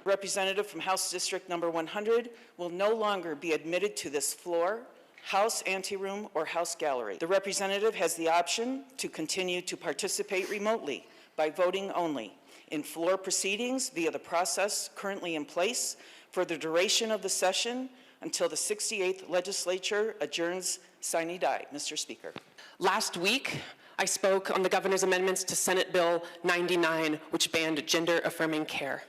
Representative from House District number 100 will no longer be admitted to this floor, House anteroom, or House gallery. The representative has the option to continue to participate remotely by voting only in floor proceedings via the process currently in place for the duration of the session until the 68th legislature adjourns sine die. Mr. Speaker. Last week, I spoke on the governor's amendments to Senate Bill 99, which banned gender-affirming care.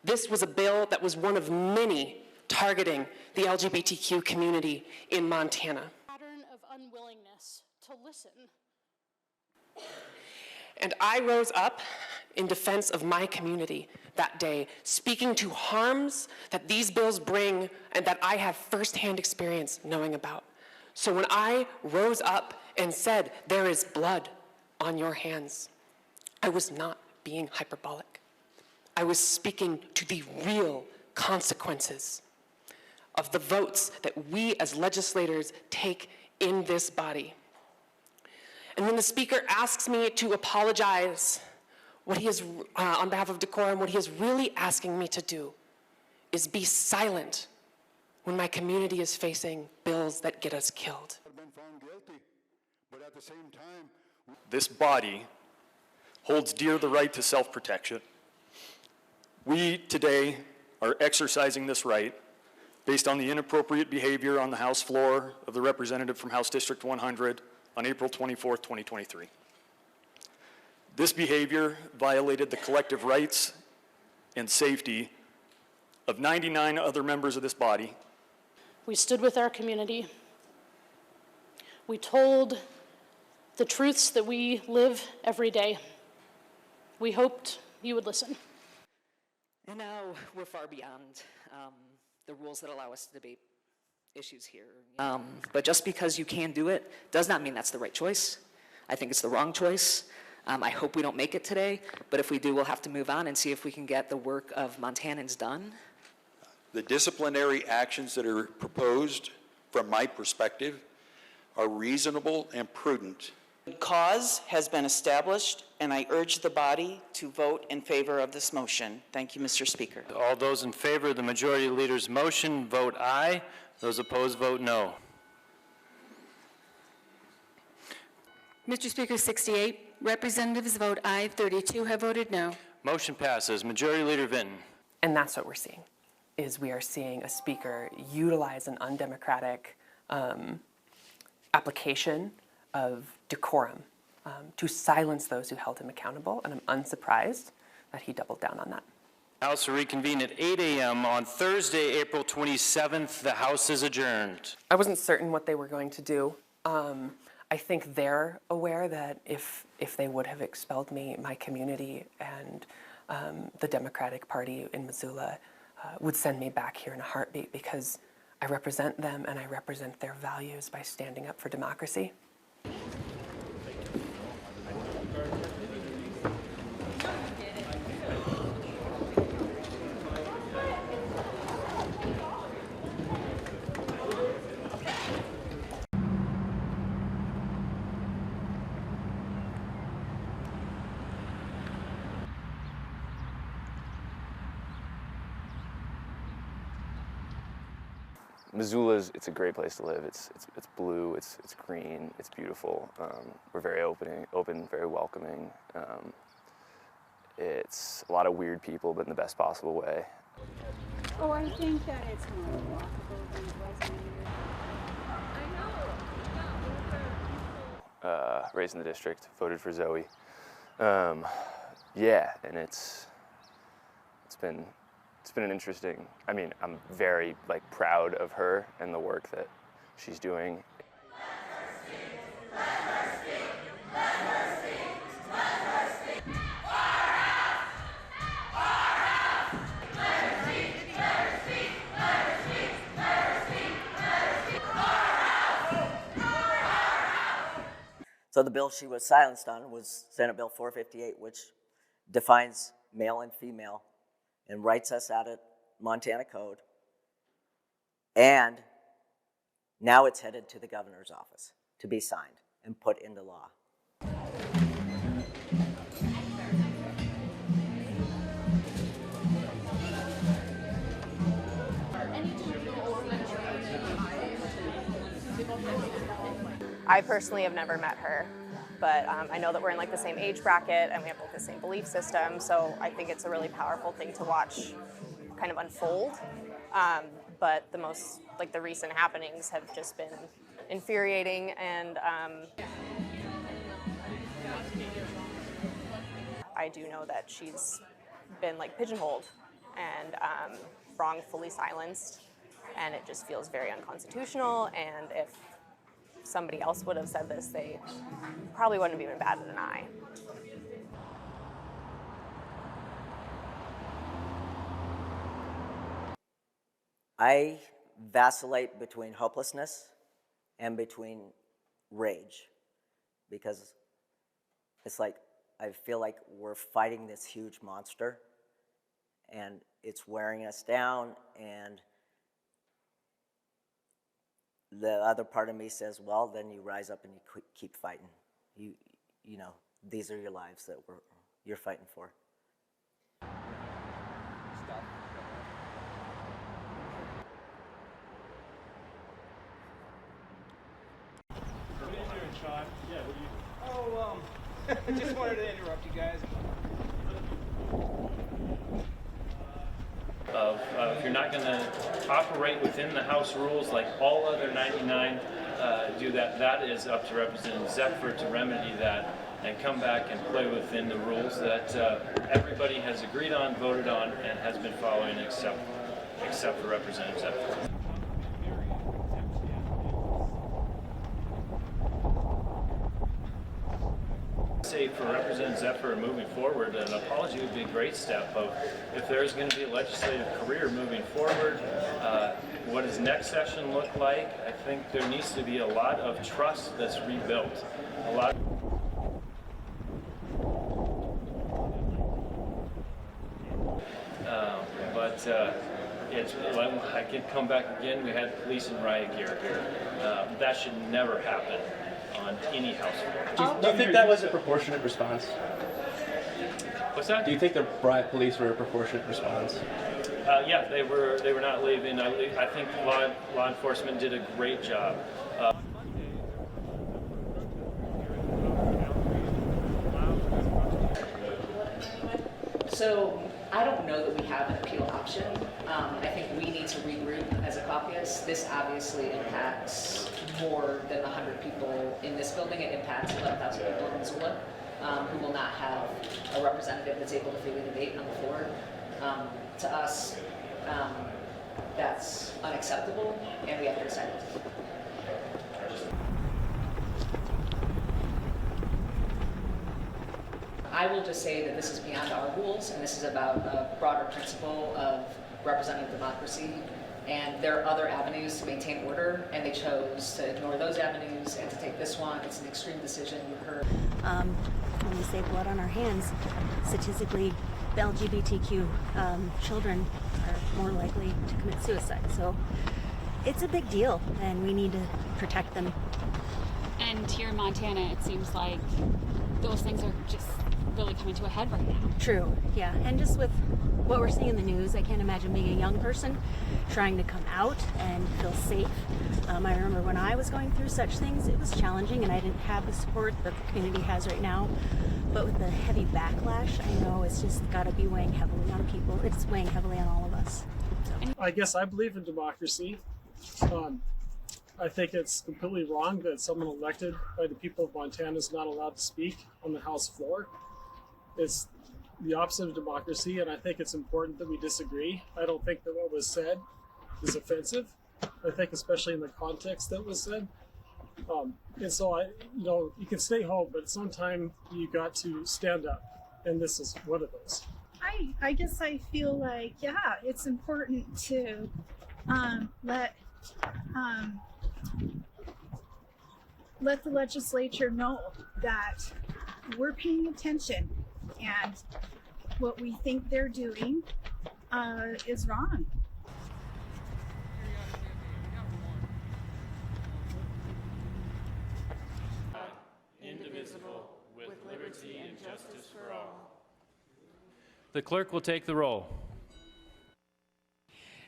This was a bill that was one of many targeting the LGBTQ community in Montana. Pattern of unwillingness to listen. And I rose up in defense of my community that day, speaking to harms that these bills bring and that I have firsthand experience knowing about. So when I rose up and said, "There is blood on your hands," I was not being hyperbolic. I was speaking to the real consequences of the votes that we as legislators take in this body. And when the Speaker asks me to apologize, what he is, on behalf of decorum, what he is really asking me to do is be silent when my community is facing bills that get us killed. This body holds dear the right to self-protection. We today are exercising this right based on the inappropriate behavior on the House floor of the representative from House District 100 on April 24th, 2023. This behavior violated the collective rights and safety of 99 other members of this body. We stood with our community. We told the truths that we live every day. We hoped you would listen. And now we're far beyond the rules that allow us to debate issues here. But just because you can do it does not mean that's the right choice. I think it's the wrong choice. I hope we don't make it today, but if we do, we'll have to move on and see if we can get the work of Montanans done. The disciplinary actions that are proposed, from my perspective, are reasonable and prudent. Cause has been established, and I urge the body to vote in favor of this motion. Thank you, Mr. Speaker. All those in favor of the majority leader's motion vote aye. Those opposed vote no. Mr. Speaker, 68. Representatives vote aye, 32 have voted no. Motion passes. Majority Leader Vinton. And that's what we're seeing, is we are seeing a speaker utilize an undemocratic application of decorum to silence those who held him accountable, and I'm unsurprised that he doubled down on that. House will reconvene at 8 a.m. on Thursday, April 27th. The House is adjourned. I wasn't certain what they were going to do. I think they're aware that if they would have expelled me, my community and the Democratic Party in Missoula would send me back here in a heartbeat, because I represent them and I represent their values by standing up for democracy. Missoula's, it's a great place to live. It's blue, it's green, it's beautiful. We're very open, very welcoming. It's a lot of weird people, but in the best possible way. Oh, I think that it's more walkable than it was in the year. Raised in the district, voted for Zooey. Yeah, and it's been an interesting, I mean, I'm very proud of her and the work that she's doing. So the bill she was silenced on was Senate Bill 458, which defines male and female and writes us out of Montana Code. And now it's headed to the governor's office to be signed and put into law. I personally have never met her, but I know that we're in like the same age bracket and we have like the same belief system, so I think it's a really powerful thing to watch kind of unfold. But the recent happenings have just been infuriating, and I do know that she's been like pigeonholed and wrongfully silenced, and it just feels very unconstitutional, and if somebody else would have said this, they probably wouldn't have even batted an eye. I vacillate between hopelessness and between rage, because it's like I feel like we're fighting this huge monster and it's wearing us down, and the other part of me says, well, then you rise up and you keep fighting. You know, these are your lives that you're fighting for. Sean. Yeah, what do you... Oh, I just wanted to interrupt you guys. If you're not going to operate within the House rules like all other 99 do that, that is up to Representative Zephyr to remedy that and come back and play within the rules that everybody has agreed on, voted on, and has been following except for Representative Zephyr. Say for Representative Zephyr moving forward, an apology would be a great step. Of if there's going to be a legislative career moving forward, what does next session look like? I think there needs to be a lot of trust that's rebuilt. A lot. I can come back again. We had police and riot gear here. That should never happen on any House floor. Do you think that was a proportionate response? What's that? Do you think the riot police were a proportionate response? Yeah, they were not leaving. I think law enforcement did a great job. So I don't know that we have an appeal option. I think we need to regroup as a caucus. This obviously impacts more than 100 people in this building. It impacts 11,000 people in Missoula who will not have a representative that's able to freely debate on the floor. To us, that's unacceptable, and we have to decide what to do. I will just say that this is beyond our rules, and this is about a broader principle of representative democracy. And there are other avenues to maintain order, and they chose to ignore those avenues and to take this one. It's an extreme decision. You heard. When we say blood on our hands, statistically, the LGBTQ children are more likely to commit suicide. So it's a big deal, and we need to protect them. And here in Montana, it seems like those things are just really coming to a head right now. True, yeah. And just with what we're seeing in the news, I can't imagine being a young person trying to come out and feel safe. I remember when I was going through such things, it was challenging, and I didn't have the support that the community has right now. But with the heavy backlash, I know it's just got to be weighing heavily on people. It's weighing heavily on all of us. So. I guess I believe in democracy. I think it's completely wrong that someone elected by the people of Montana is not allowed to speak on the House floor. It's the opposite of democracy, and I think it's important that we disagree. I don't think that what was said is offensive. I think especially in the context that was said. And so you can stay home, but sometime you got to stand up, and this is one of those. I guess I feel like, yeah, it's important to let the legislature know that we're paying attention and what we think they're doing is wrong. Indivisible, with liberty and justice for all. The clerk will take the roll.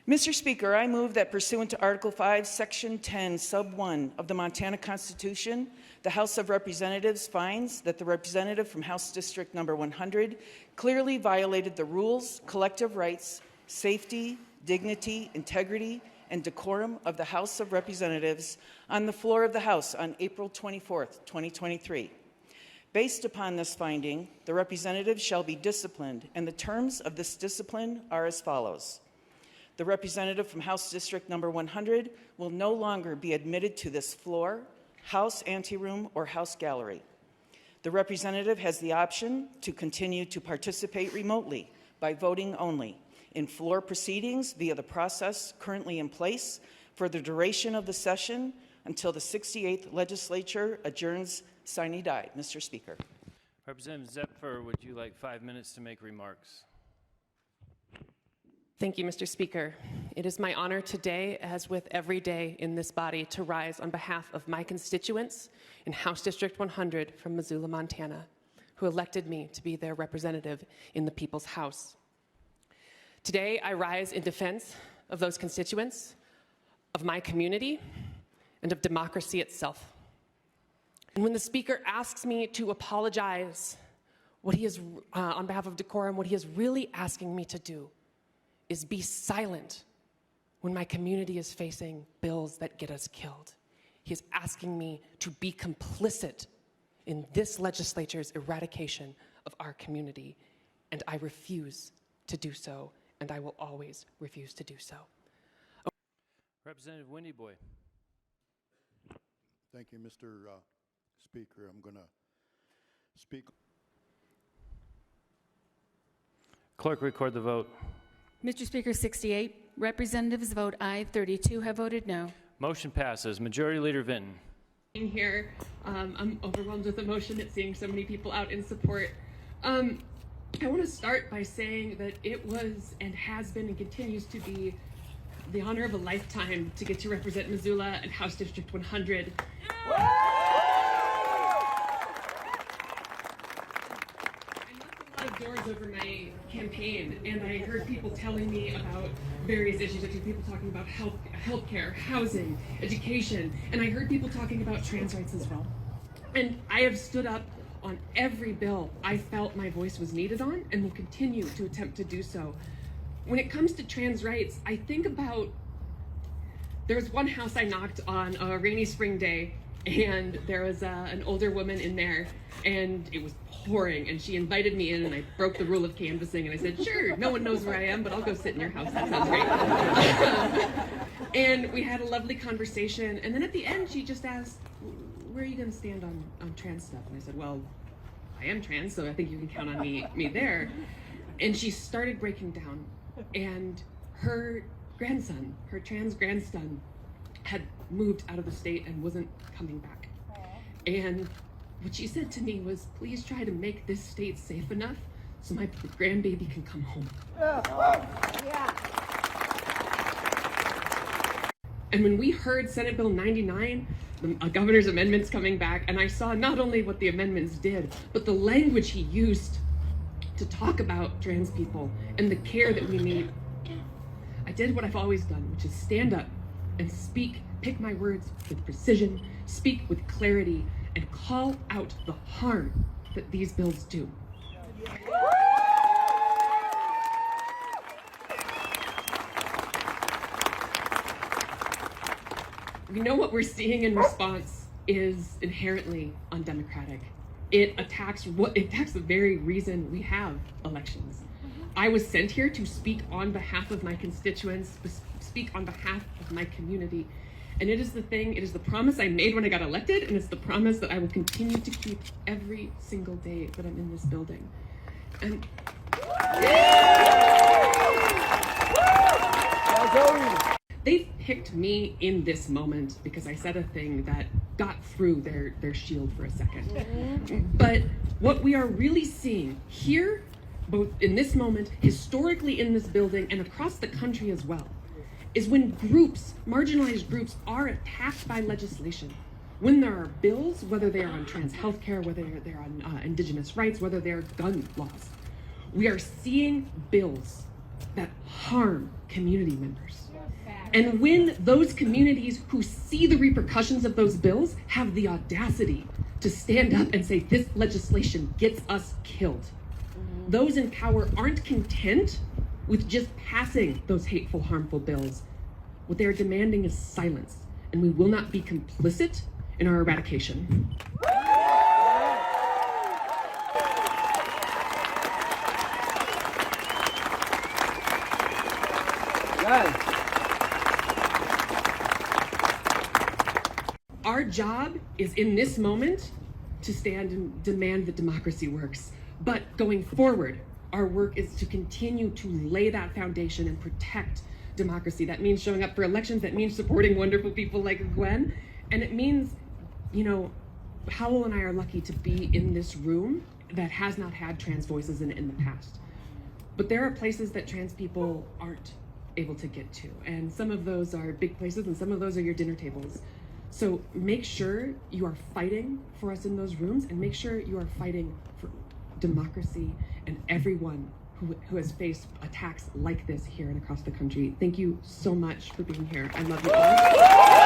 Mr. Speaker, I move that pursuant to Article 5, Section 10, Sub 1 of the Montana Constitution, the House of Representatives finds that the representative from House District Number 100 clearly violated the rules, collective rights, safety, dignity, integrity, and decorum of the House of Representatives on the floor of the House on April 24th, 2023. Based upon this finding, the representative shall be disciplined, and the terms of this discipline are as follows. The representative from House District Number 100 will no longer be admitted to this floor, House anteroom, or House gallery. The representative has the option to continue to participate remotely by voting only in floor proceedings via the process currently in place for the duration of the session until the 68th legislature adjourns sine die. Mr. Speaker. Representative Zephyr, would you like 5 minutes to make remarks? Thank you, Mr. Speaker. It is my honor today, as with every day in this body, to rise on behalf of my constituents in House District 100 from Missoula, Montana, who elected me to be their representative in the People's House. Today, I rise in defense of those constituents, of my community, and of democracy itself. And when the Speaker asks me to apologize, what he is, on behalf of decorum, what he is really asking me to do is be silent when my community is facing bills that get us killed. He is asking me to be complicit in this legislature's eradication of our community, and I refuse to do so, and I will always refuse to do so. Representative Windy Boy. Thank you, Mr. Speaker. I'm going to speak. Clerk, record the vote. Mr. Speaker, 68. Representatives vote aye, 32 have voted no. Motion passes. Majority Leader Vinton. Here, I'm overwhelmed with emotion at seeing so many people out in support. I want to start by saying that it was and has been and continues to be the honor of a lifetime to get to represent Missoula and House District 100. Doors over my campaign, and I heard people telling me about various issues. I heard people talking about healthcare, housing, education, and I heard people talking about trans rights as well. And I have stood up on every bill I felt my voice was needed on, and will continue to attempt to do so. When it comes to trans rights, I think about, there was one house I knocked on a rainy spring day, and there was an older woman in there, and it was pouring, and she invited me in, and I broke the rule of canvassing, and I said, sure, no one knows where I am, but I'll go sit in your house. That sounds great. And we had a lovely conversation, and then at the end, she just asked, where are you going to stand on trans stuff? And I said, well, I am trans, so I think you can count on me there. And she started breaking down, and her grandson, her trans grandson, had moved out of the state and wasn't coming back. And what she said to me was, please try to make this state safe enough so my grandbaby can come home. Yeah. And when we heard Senate Bill 99, the governor's amendments coming back, and I saw not only what the amendments did, but the language he used to talk about trans people and the care that we need, I did what I've always done, which is stand up and speak, pick my words with precision, speak with clarity, and call out the harm that these bills do. We know what we're seeing in response is inherently undemocratic. It attacks the very reason we have elections. I was sent here to speak on behalf of my constituents, speak on behalf of my community. And it is the promise I made when I got elected, and it's the promise that I will continue to keep every single day that I'm in this building. And they've picked me in this moment because I said a thing that got through their shield for a second. But what we are really seeing here, both in this moment, historically in this building, and across the country as well, is when groups, marginalized groups, are attacked by legislation. When there are bills, whether they are on trans healthcare, whether they're on indigenous rights, whether they're gun laws, we are seeing bills that harm community members. And when those communities who see the repercussions of those bills have the audacity to stand up and say, this legislation gets us killed, those in power aren't content with just passing those hateful, harmful bills. What they are demanding is silence, and we will not be complicit in our eradication. Our job is in this moment to stand and demand that democracy works. But going forward, our work is to continue to lay that foundation and protect democracy. That means showing up for elections. That means supporting wonderful people like Gwen. And it means, you know, Howell and I are lucky to be in this room that has not had trans voices in it in the past. But there are places that trans people aren't able to get to. And some of those are big places and some of those are your dinner tables. So make sure you are fighting for us in those rooms, and make sure you are fighting for democracy and everyone who has faced attacks like this here and across the country. Thank you so much for being here. I love you all.